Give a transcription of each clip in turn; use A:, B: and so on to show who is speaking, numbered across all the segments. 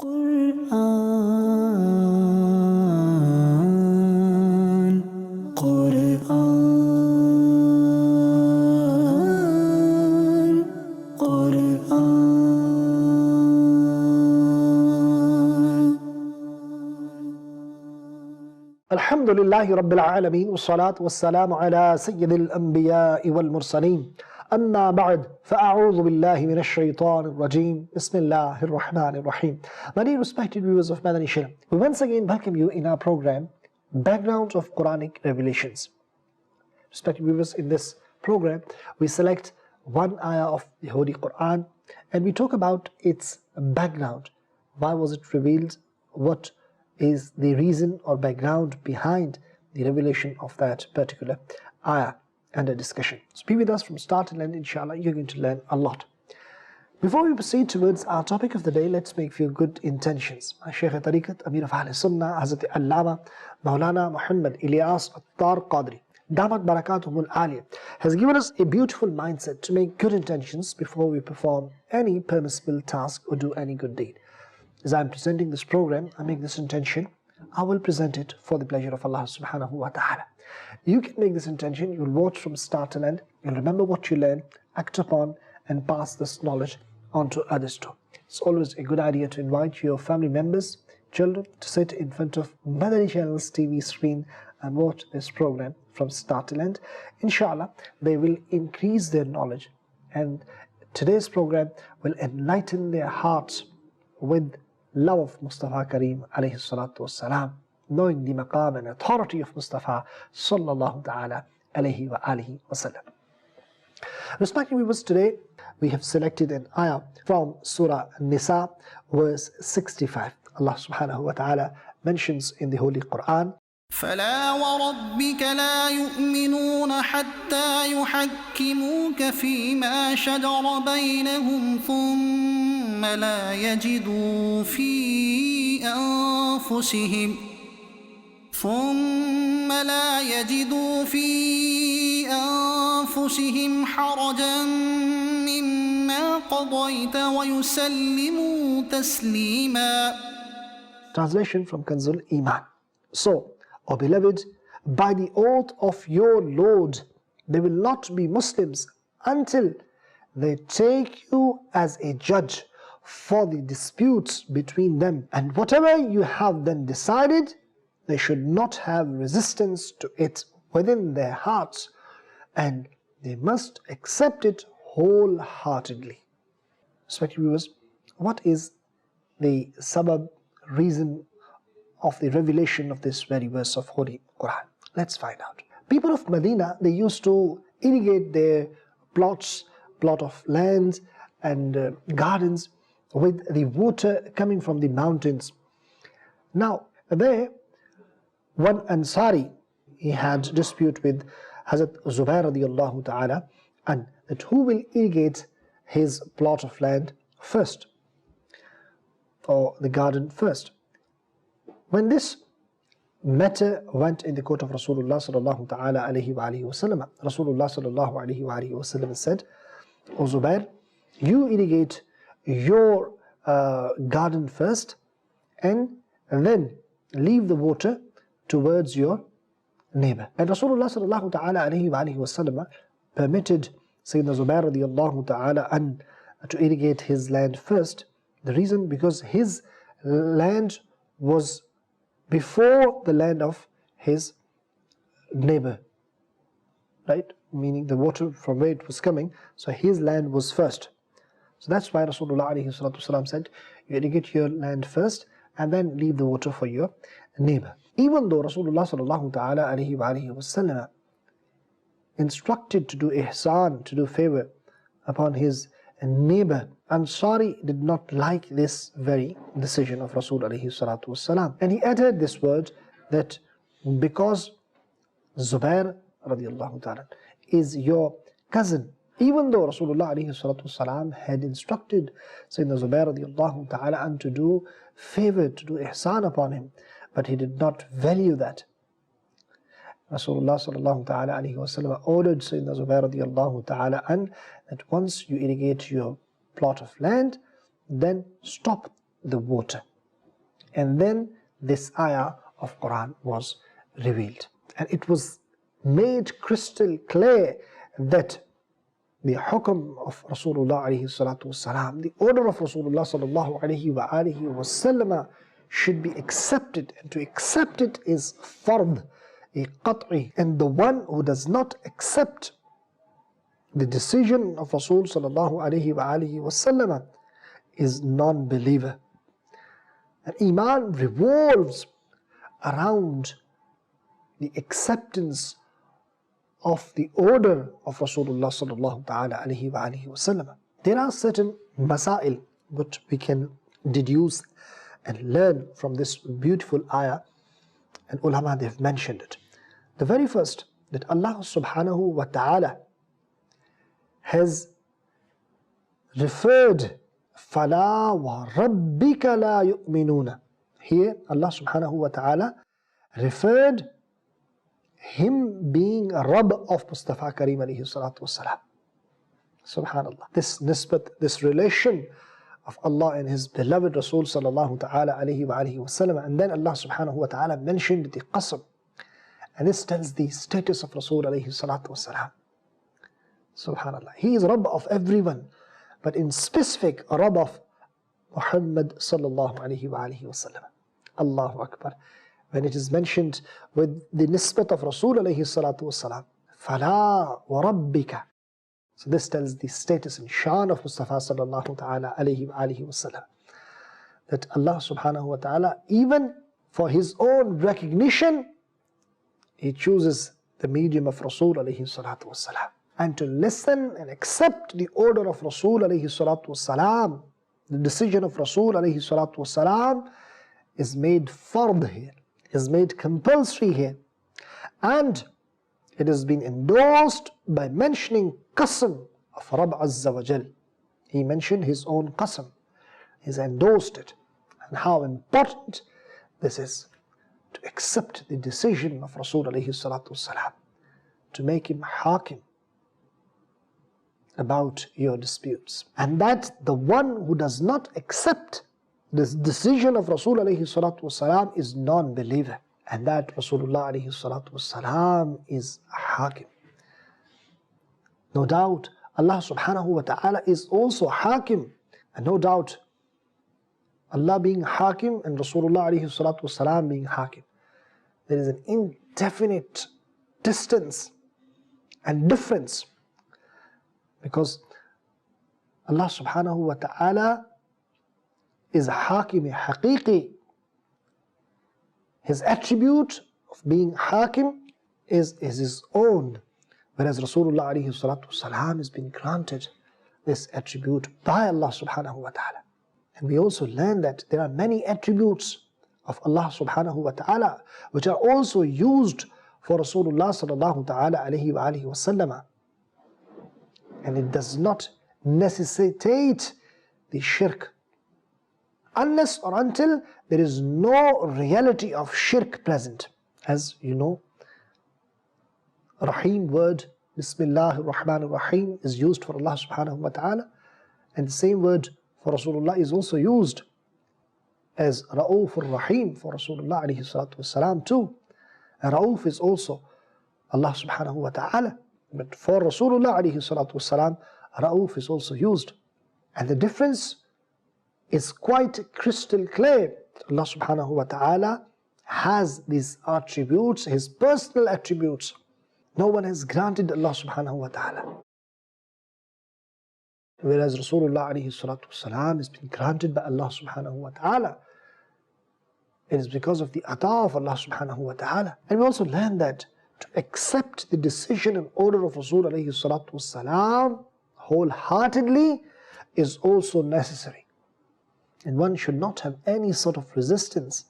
A: Quran, Quran, Quran.
B: Alhamdulillahi Rabbil Alameen, wassalatu wassalamu ala Sayyidil Anbiya'i wal Mursaleen. Amma ba'd, fa'a'udhu billahi minash shaitanir rajeem. Bismillahir Rahmanir Rahim. My dear respected viewers of Madani Channel, we once again welcome you in our program, Background of Quranic Revelations. Respected viewers, in this program, we select one ayah of the Holy Quran and we talk about its background. Why was it revealed? What is the reason or background behind the revelation of that particular ayah and a discussion. So be with us from start to end, inshallah. You're going to learn a lot. Before we proceed towards our topic of the day, let's make few good intentions. Shaykh Tariqat, Amir of Ahl Sunnah, Hazrat Allama Maulana Muhammad Ilyas Attar Qadri, Damat Barakatuhumul Aliyah, has given us a beautiful mindset to make good intentions before we perform any permissible task or do any good deed. As I am presenting this program, I make this intention, I will present it for the pleasure of Allah subhanahu wa ta'ala. You can make this intention, you will watch from start to end, you'll remember what you learn, act upon and pass this knowledge on to others too. It's always a good idea to invite your family members, children to sit in front of Madani Channel's TV screen and watch this program from start to end. Inshallah, they will increase their knowledge and today's program will enlighten their hearts with love of Mustafa Kareem alayhi salatu wassalam, knowing the maqam and authority of Mustafa sallallahu ta'ala alayhi wa alihi wasallam. Respected viewers, today we have selected an ayah from Surah Nisa, verse 65. Allah subhanahu wa ta'ala mentions in the Holy Quran,
A: فلا وربك لا يؤمنون حتى يحكموك فيما شجر بينهم ثم لا يجدوا في أنفسهم حرجا مما قضيت ويسلموا تسليما.
B: Translation from Kanzul Iman. So, O beloved, by the oath of your Lord, they will not be Muslims until they take you as a judge for the disputes between them. And whatever you have then decided, they should not have resistance to it within their hearts, and they must accept it wholeheartedly. Respected viewers, what is the sabab, reason of the revelation of this very verse of Holy Quran? Let's find out. People of Medina, they used to irrigate their plot of land and gardens with the water coming from the mountains. Now there, one Ansari, he had dispute with Hazrat Zubair radiallahu ta'ala, and that who will irrigate his plot of land first, or the garden first. When this matter went in the court of Rasulullah sallallahu ta'ala alayhi wa alihi wa sallam, Rasulullah sallallahu alayhi wa alihi wa sallam said, O Zubair, you irrigate your garden first and then leave the water towards your neighbor. And Rasulullah sallallahu ta'ala alayhi wa alihi wa sallam permitted Sayyidina Zubair radiallahu ta'ala an to irrigate his land first. The reason, because his land was before the land of his neighbor, right? Meaning the water from where it was coming, so his land was first. So that's why Rasulullah alayhi salatu wasalam said, you irrigate your land first and then leave the water for your neighbor. Even though Rasulullah sallallahu ta'ala alayhi wa alihi wasallam instructed to do ihsan, to do favor upon his neighbor, Ansari did not like this very decision of Rasul alayhi salatu wasalam. And he added this word that because Zubair radiallahu ta'ala is your cousin, even though Rasulullah alayhi salatu wasalam had instructed Sayyidina Zubair radiallahu ta'ala and to do favor, to do ihsan upon him, but he did not value that. Rasulullah sallallahu ta'ala alayhi wa sallam ordered Sayyidina Zubair radiallahu ta'ala an that once you irrigate your plot of land, then stop the water. And then this ayah of Quran was revealed. And it was made crystal clear that the hukm of Rasulullah alayhi salatu wasalam, the order of Rasulullah sallallahu alayhi wa alihi wasallam should be accepted, and to accept it is fard, a qat'i. And the one who does not accept the decision of Rasul sallallahu alayhi wa alihi wasallam is non-believer. And Iman revolves around the acceptance of the order of Rasulullah sallallahu ta'ala alayhi wa alihi wasallam. There are certain masail which we can deduce and learn from this beautiful ayah, and ulama, they have mentioned it. The very first, that Allah subhanahu wa ta'ala has referred فَلَا وَرَبِّكَ لَا يُؤْمِنُونَ. Here Allah subhanahu wa ta'ala referred him being a Rabb of Mustafa Kareem alayhi salatu wasalam. Subhanallah. This nisbat, this relation of Allah and His beloved Rasul sallallahu ta'ala alayhi wa alihi wasallam. And then Allah subhanahu wa ta'ala mentioned the qasam. And this tells the status of Rasul alayhi salatu wasalam. Subhanallah. He is Rabb of everyone, but in specific, a Rabb of Muhammad sallallahu alayhi wa alihi wasallam. Allahu Akbar. When it is mentioned with the nisbat of Rasul alayhi salatu wasalam, فَلَا وَرَبِّكَ. So this tells the status and shan of Mustafa sallallahu ta'ala alayhi wa alihi wasallam. That Allah subhanahu wa ta'ala, even for His own recognition, He chooses the medium of Rasul alayhi salatu wasalam. And to listen and accept the order of Rasul alayhi salatu wasalam, the decision of Rasul alayhi salatu wasalam, is made fard here, is made compulsory here. And it has been endorsed by mentioning qasam of Rabb Azza wa Jal. He mentioned His own qasam. He's endorsed it. And how important this is, to accept the decision of Rasul alayhi salatu wasalam, to make him hakim about your disputes. And that the one who does not accept this decision of Rasul alayhi salatu wasalam is non-believer. And that Rasulullah alayhi salatu wasalam is hakim. No doubt Allah subhanahu wa ta'ala is also hakim. And no doubt Allah being hakim and Rasulullah alayhi salatu wasalam being hakim, there is an indefinite distance and difference. Because Allah subhanahu wa ta'ala is hakim haqiqi. His attribute of being hakim is His own. Whereas Rasulullah alayhi salatu wasalam has been granted this attribute by Allah subhanahu wa ta'ala. And we also learn that there are many attributes of Allah subhanahu wa ta'ala which are also used for Rasulullah sallallahu ta'ala alayhi wa alihi wasallam. And it does not necessitate the shirk, unless or until there is no reality of shirk present. As you know, Rahim word, Bismillahir Rahmanir Rahim, is used for Allah subhanahu wa ta'ala, and the same word for Rasulullah is also used as Ra'ufur Rahim for Rasulullah alayhi salatu wasalam too. And Ra'uf is also Allah subhanahu wa ta'ala. But for Rasulullah alayhi salatu wasalam, Ra'uf is also used. And the difference is quite crystal clear. Allah subhanahu wa ta'ala has these attributes, His personal attributes. No one has granted Allah subhanahu wa ta'ala. Whereas Rasulullah alayhi salatu wasalam has been granted by Allah subhanahu wa ta'ala. It is because of the ata of Allah subhanahu wa ta'ala. And we also learn that to accept the decision and order of Rasul alayhi salatu wasalam wholeheartedly is also necessary. And one should not have any sort of resistance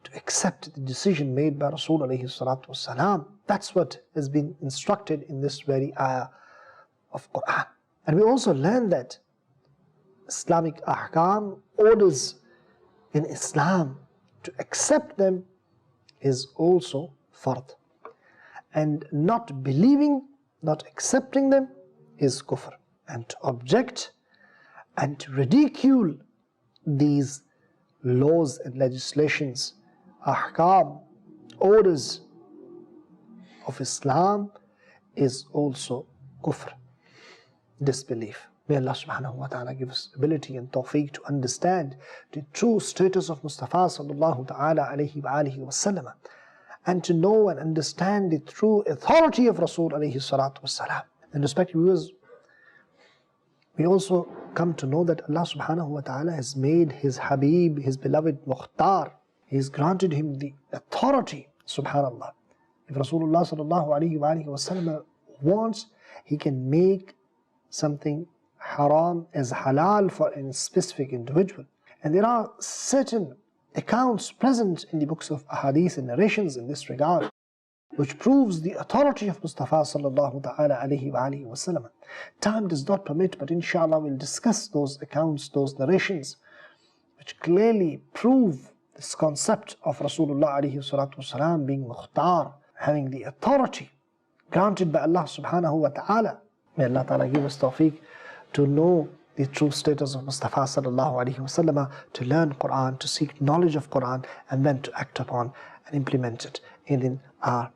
B: to accept the decision made by Rasul alayhi salatu wasalam. That's what has been instructed in this very ayah of Quran. And we also learn that Islamic ahkam, orders in Islam, to accept them is also fard. And not believing, not accepting them is kufr. And to object and to ridicule these laws and legislations, ahkam, orders of Islam is also kufr, disbelief. May Allah subhanahu wa ta'ala give us ability and tawfiq to understand the true status of Mustafa sallallahu ta'ala alayhi wa alihi wa sallam, and to know and understand the true authority of Rasul alayhi salatu wasalam. And respected viewers, we also come to know that Allah subhanahu wa ta'ala has made His Habib, His beloved Mukhtar. He has granted him the authority, subhanallah. If Rasulullah sallallahu alayhi wa alihi wa sallam wants, he can make something haram as halal for a specific individual. And there are certain accounts present in the books of ahadith and narrations in this regard, which proves the authority of Mustafa sallallahu ta'ala alayhi wa alihi wa sallam. Time does not permit, but inshallah we'll discuss those accounts, those narrations, which clearly prove this concept of Rasulullah alayhi salatu wasalam being Mukhtar, having the authority granted by Allah subhanahu wa ta'ala. May Allah ta'ala give us tawfiq to know the true status of Mustafa sallallahu alayhi wa sallam, to learn Quran, to seek knowledge of Quran, and then to act upon and implement it in our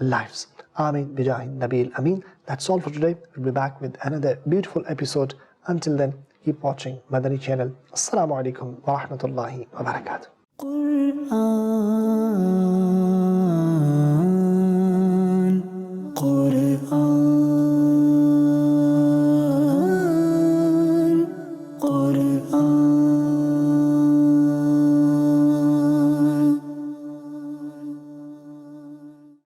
B: lives. Ameen bijahi Nabil Ameen. That's all for today. We'll be back with another beautiful episode. Until then, keep watching Madani Channel. Assalamu alaikum wa rahmatullahi wa barakatuh. Quran